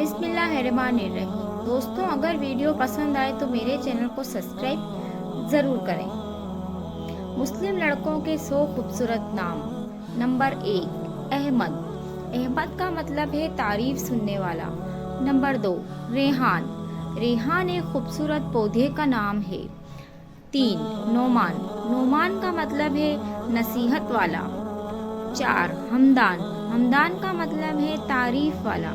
बिस्मिल्लाहिर्रहमानिर्रहीम। दोस्तों, अगर वीडियो पसंद आए तो मेरे चैनल को सब्सक्राइब ज़रूर करें। मुस्लिम लड़कों के 100 खूबसूरत नाम। नंबर 1, अहमद। अहमद का मतलब है तारीफ सुनने वाला। नंबर 2, रेहान। रेहान एक खूबसूरत पौधे का नाम है। 3, नोमान। नोमान का मतलब है नसीहत वाला। 4, हमदान। हमदान का मतलब है तारीफ वाला।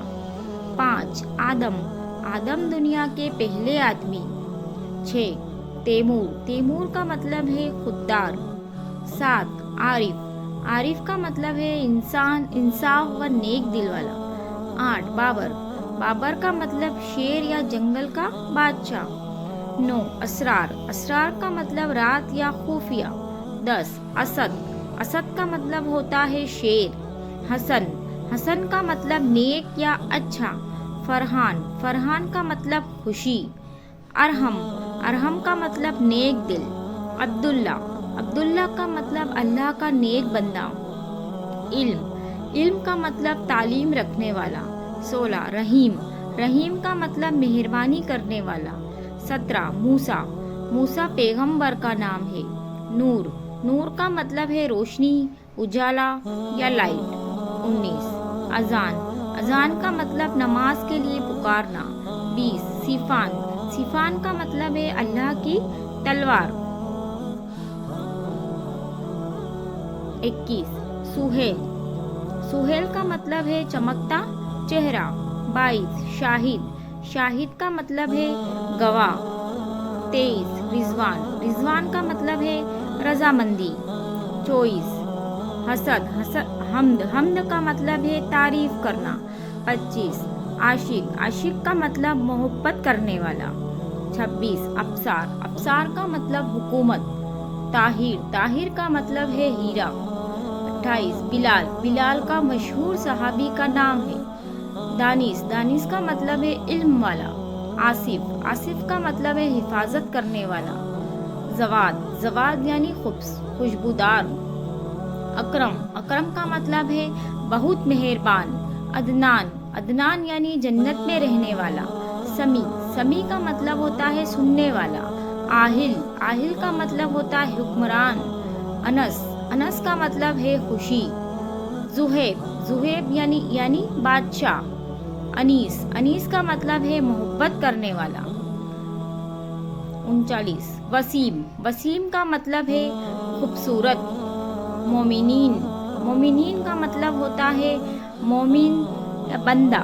5, आदम। आदम दुनिया के पहले आदमी। 6, तैमूर। तैमूर का मतलब है खुददार। 7, आरिफ। आरिफ का मतलब है इंसान, इंसाफ व नेक दिल वाला। 8, बाबर। बाबर का मतलब शेर या जंगल का बादशाह। 9, असरार। असरार का मतलब रात या खुफिया। 10, असद। असद का मतलब होता है शेर। हसन। हसन का मतलब नेक या अच्छा। फरहान। फरहान का मतलब खुशी। अरहम। अरहम का मतलब नेक दिल। अब्दुल्ला। अब्दुल्ला का मतलब अल्लाह का नेक बंदा। इल्म। इल्म का मतलब तालीम रखने वाला। 16, रहीम। रहीम का मतलब मेहरबानी करने वाला। 17, मूसा। मूसा पैगंबर का नाम है। नूर। नूर का मतलब है रोशनी, उजाला या लाइट। 19, अजान। अजान का मतलब नमाज के लिए पुकारना। 20, सिफान। सिफान का मतलब है अल्लाह की तलवार। 21, सुहेल। सुहेल का मतलब है चमकता चेहरा। 22, शाहिद। शाहिद का मतलब है गवाह। 23, रिजवान। रिजवान का मतलब है रजामंदी। 24, हसद। हसद हमद। हमद का मतलब है तारीफ करना। 25, आशिक। आशिक का मतलब मोहब्बत करने वाला। 26, अबसार। अबसार का मतलब हुकूमत। ताहिर। ताहिर का मतलब है हीरा। 28, बिलाल। बिलाल का मशहूर सहाबी का नाम है। दानिश। दानिश का मतलब है इल्म वाला। आसिफ। आसिफ का मतलब है हिफाजत करने वाला। जवाद। जवाद यानी खुशबूदार। अकरम। अकरम का मतलब है बहुत मेहरबान। अदनान। अदनान यानी जन्नत में रहने वाला। समी। समी का मतलब होता है सुनने वाला। आहिल। आहिल का मतलब होता है हुक्मरान। अनस। अनस का मतलब है खुशी। जुहेब। जुहेब यानी बादशाह। अनीस। अनीस का मतलब है मोहब्बत करने वाला। 39, वसीम। वसीम का मतलब है खूबसूरत। मोमिनीन। मोमिनीन का मतलब होता है मोमिन या बंदा।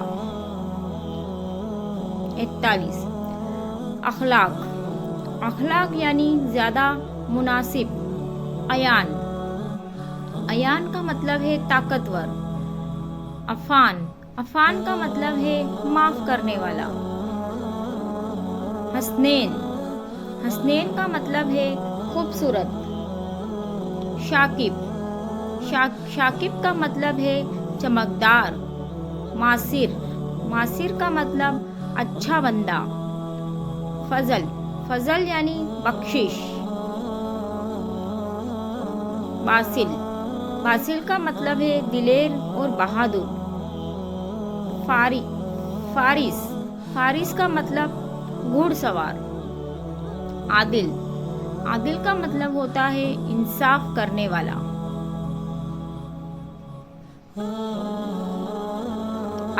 41, अखलाक। अखलाक यानी ज्यादा मुनासिब। अयान। अयान का मतलब है ताकतवर। अफान। अफान का मतलब है माफ करने वाला। हसनैन। हसनैन का मतलब है खूबसूरत। शाकिब। शाकिब का मतलब है चमकदार। मासिर। मासिर का मतलब अच्छा बंदा। फजल। फजल यानी बख्शिश। बासिल। बासिल का मतलब है दिलेर और बहादुर। फारिस। फारिस का मतलब घुड़सवार। आदिल। आदिल का मतलब होता है इंसाफ करने वाला।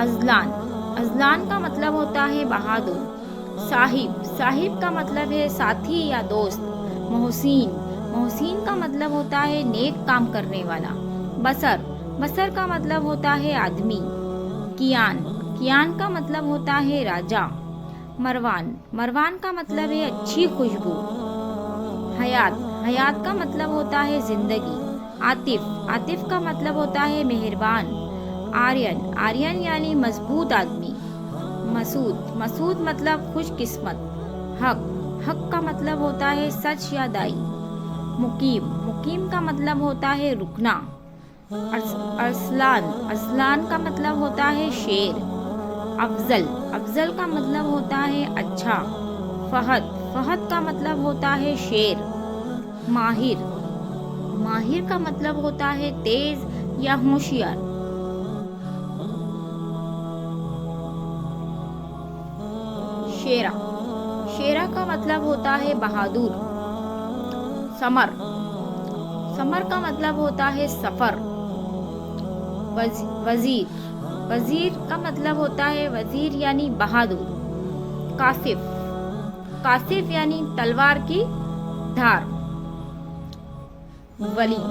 अजलान। अजलान का मतलब होता है बहादुर। साहिब। साहिब का मतलब है साथी या दोस्त। मोहसिन। मोहसिन का मतलब होता है नेक काम करने वाला। बसर। बसर का मतलब होता है आदमी। कियान। कियान का मतलब होता है राजा। मरवान। मरवान का मतलब है अच्छी खुशबू। हयात। हयात का मतलब होता है जिंदगी। आतिफ। आतिफ का मतलब होता है मेहरबान। आर्यन। आर्यन यानी मजबूत आदमी। मसूद। मसूद मतलब खुशकिस्मत। हक। हक का मतलब होता है सच या दाई। मुकीम। मुकीम का मतलब होता है रुकना। अरसलान। अरसलान का मतलब होता है शेर। अफजल। अफजल का मतलब होता है अच्छा। फहद। फहद का मतलब होता है शेर। माहिर। माहिर का मतलब होता है तेज या होशियार। शेरा, शेरा का मतलब होता है बहादुर। समर, समर का मतलब होता है सफर। वजीर, वजीर का मतलब होता है वजीर यानी बहादुर। कासिफ, कासिफ यानी तलवार की धार। वली,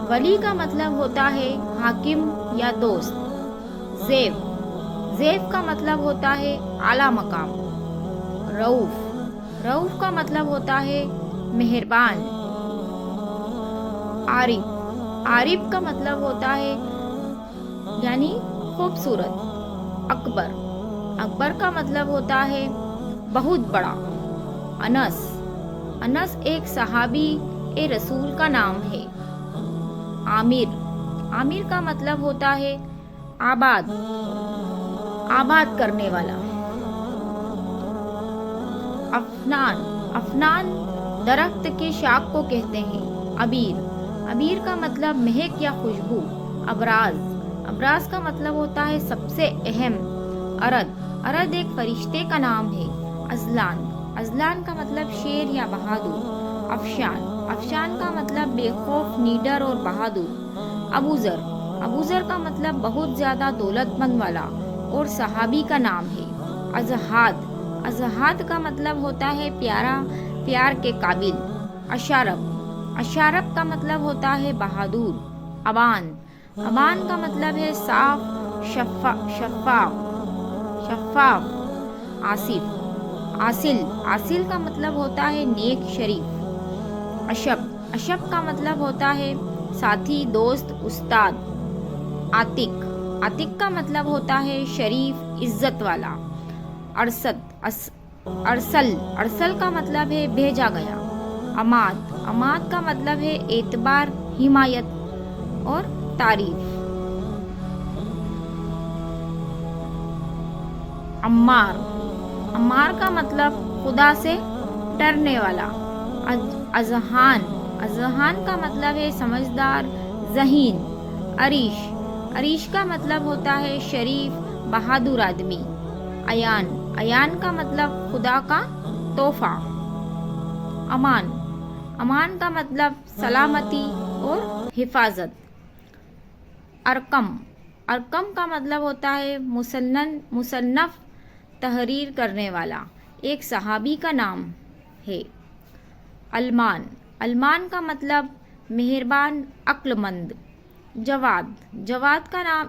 वली का मतलब होता है हाकिम या दोस्त। ज़ेब, ज़ेब का मतलब होता है आला मकाम। रऊफ, रऊफ का मतलब होता है मेहरबान। आरिफ, आरिफ का मतलब होता है यानी खूबसूरत। अकबर, अकबर का मतलब होता है बहुत बड़ा। अनस, अनस एक सहाबी ए रसूल का नाम है। आमिर, आमिर का मतलब होता है आबाद, आबाद करने वाला। अफनान, अफनान दरख्त की शाख को कहते हैं। अबीर, अबीर का मतलब महक या खुशबू। अबराज, अबराज का मतलब होता है सबसे अहम। अरद, अरद एक फरिश्ते का नाम है। अजलान, अजलान का मतलब शेर या बहादुर। अफशान, अफशान का मतलब बेखौफ, निडर और बहादुर। अबूजर, अबूजर का मतलब बहुत ज्यादा दौलतमंद वाला और सहाबी का नाम है। अजहाद, अजहाद का मतलब होता है प्यारा, प्यार के काबिल। अशारब, अशारब का मतलब होता है बहादुर। अबान, अबान का मतलब है साफ, शफाफ, शफाफ। आसिफ, आसिल, आसिल का मतलब होता है नेक, शरीफ। अशब, अशब का मतलब होता है साथी, दोस्त, उस्ताद। आतिक, आतिक का मतलब होता है शरीफ, इज्जत वाला। अरसद, अरसल, अरसल का मतलब है भेजा गया। अमाद, अमाद का मतलब है एतबार, हिमायत और तारीफ। अम्मार, अम्मार का मतलब खुदा से डरने वाला। अजहान, अजहान का मतलब है समझदार, ज़हीन। अरीश, अरीश का मतलब होता है शरीफ, बहादुर आदमी। अयान, अयान का मतलब खुदा का तोहफा। अमान, अमान का मतलब सलामती और हिफाजत। अरकम, अरकम का मतलब होता है मुसन्नफ, तहरीर करने वाला, एक सहाबी का नाम है। अलमान, अलमान का मतलब मेहरबान, अक्लमंद। जवाद, जवाद का नाम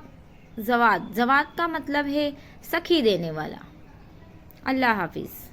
जवाद, जवाद का मतलब है सखी देने वाला। अल्लाह हाफिज़।